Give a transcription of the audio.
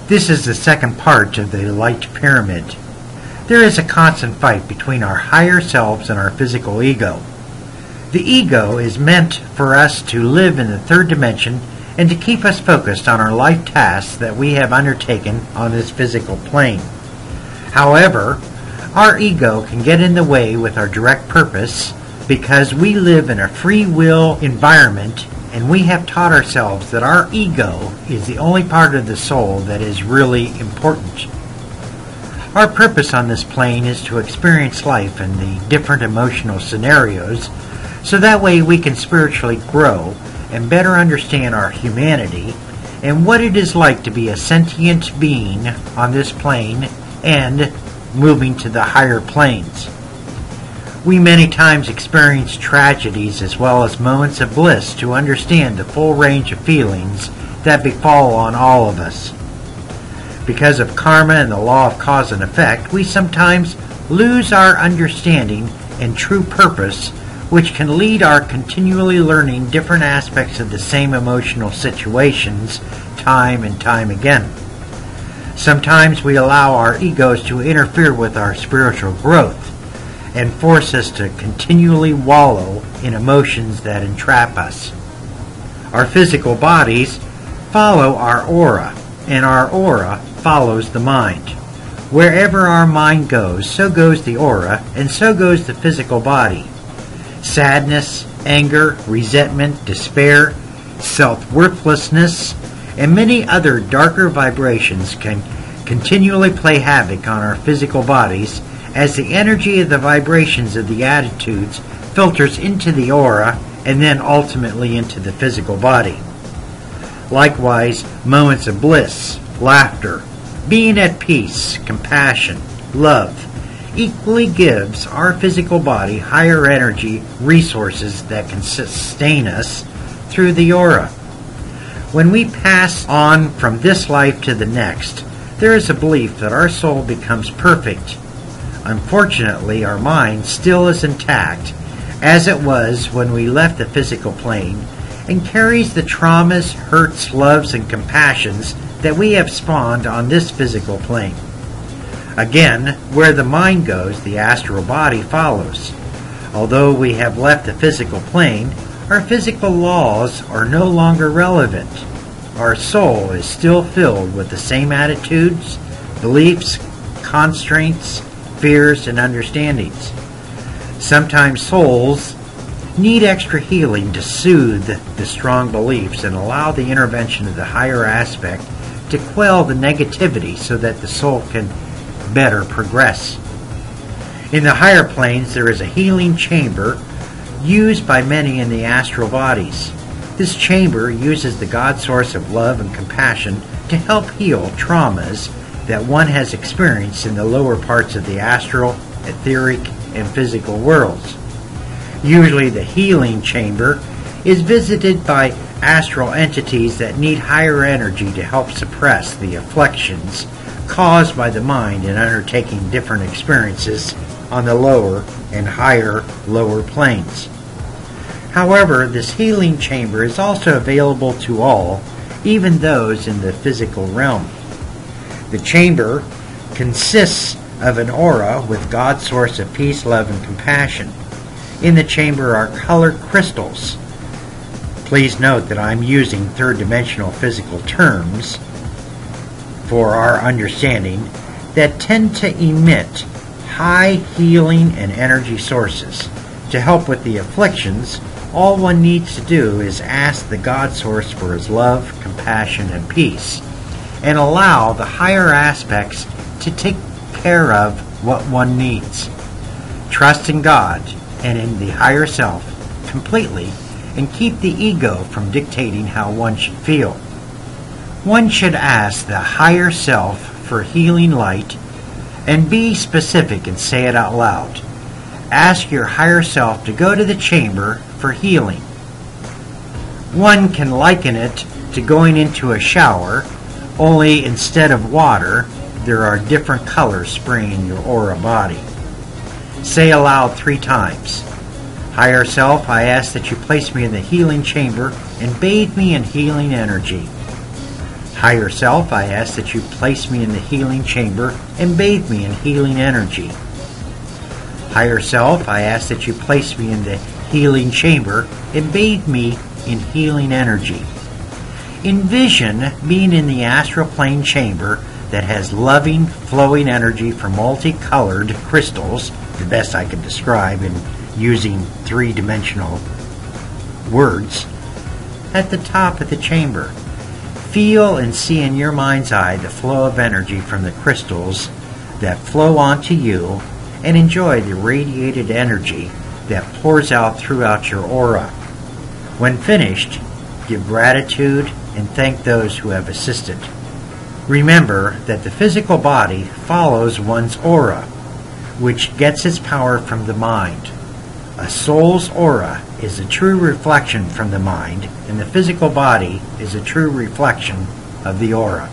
This is the second part of the light pyramid. There is a constant fight between our higher selves and our physical ego. The ego is meant for us to live in the third dimension and to keep us focused on our life tasks that we have undertaken on this physical plane. However, our ego can get in the way with our direct purpose because we live in a free will environment, and we have taught ourselves that our ego is the only part of the soul that is really important. Our purpose on this plane is to experience life in the different emotional scenarios, so that way we can spiritually grow and better understand our humanity and what it is like to be a sentient being on this plane and moving to the higher planes. We many times experience tragedies as well as moments of bliss to understand the full range of feelings that befall on all of us. Because of karma and the law of cause and effect, we sometimes lose our understanding and true purpose, which can lead our continually learning different aspects of the same emotional situations time and time again. Sometimes we allow our egos to interfere with our spiritual growth and force us to continually wallow in emotions that entrap us. Our physical bodies follow our aura, and our aura follows the mind. Wherever our mind goes, so goes the aura, and so goes the physical body. Sadness, anger, resentment, despair, self-worthlessness, and many other darker vibrations can continually play havoc on our physical bodies as the energy of the vibrations of the attitudes filters into the aura and then ultimately into the physical body. Likewise, moments of bliss, laughter, being at peace, compassion, love, equally gives our physical body higher energy resources that can sustain us through the aura. When we pass on from this life to the next, there is a belief that our soul becomes perfect. Unfortunately, our mind still is intact, as it was when we left the physical plane, and carries the traumas, hurts, loves, and compassions that we have spawned on this physical plane. Again, where the mind goes, the astral body follows. Although we have left the physical plane, our physical laws are no longer relevant. Our soul is still filled with the same attitudes, beliefs, constraints, fears, and understandings. Sometimes souls need extra healing to soothe the strong beliefs and allow the intervention of the higher aspect to quell the negativity so that the soul can better progress. In the higher planes, there is a healing chamber used by many in the astral bodies. This chamber uses the God source of love and compassion to help heal traumas that one has experienced in the lower parts of the astral, etheric, and physical worlds. Usually the healing chamber is visited by astral entities that need higher energy to help suppress the afflictions caused by the mind in undertaking different experiences on the lower and higher lower planes. However, this healing chamber is also available to all, even those in the physical realm. The chamber consists of an aura with God's source of peace, love, and compassion. In the chamber are colored crystals. Please note that I'm using third-dimensional physical terms for our understanding that tend to emit high healing and energy sources. To help with the afflictions, all one needs to do is ask the God source for his love, compassion, and peace, and allow the higher aspects to take care of what one needs. Trust in God and in the higher self completely, and keep the ego from dictating how one should feel. One should ask the higher self for healing light and be specific and say it out loud. Ask your higher self to go to the chamber for healing. One can liken it to going into a shower, only instead of water, there are different colors spraying in your aura body. Say aloud 3 times. Higher self, I ask that you place me in the healing chamber and bathe me in healing energy. Higher self, I ask that you place me in the healing chamber and bathe me in healing energy. Higher self, I ask that you place me in the healing chamber and bathe me in healing energy. Envision being in the astral plane chamber that has loving, flowing energy from multicolored crystals, the best I can describe in using three-dimensional words, at the top of the chamber. Feel and see in your mind's eye the flow of energy from the crystals that flow onto you, and enjoy the radiated energy that pours out throughout your aura. When finished, give gratitude and thank those who have assisted. Remember that the physical body follows one's aura, which gets its power from the mind. A soul's aura is a true reflection from the mind, and the physical body is a true reflection of the aura.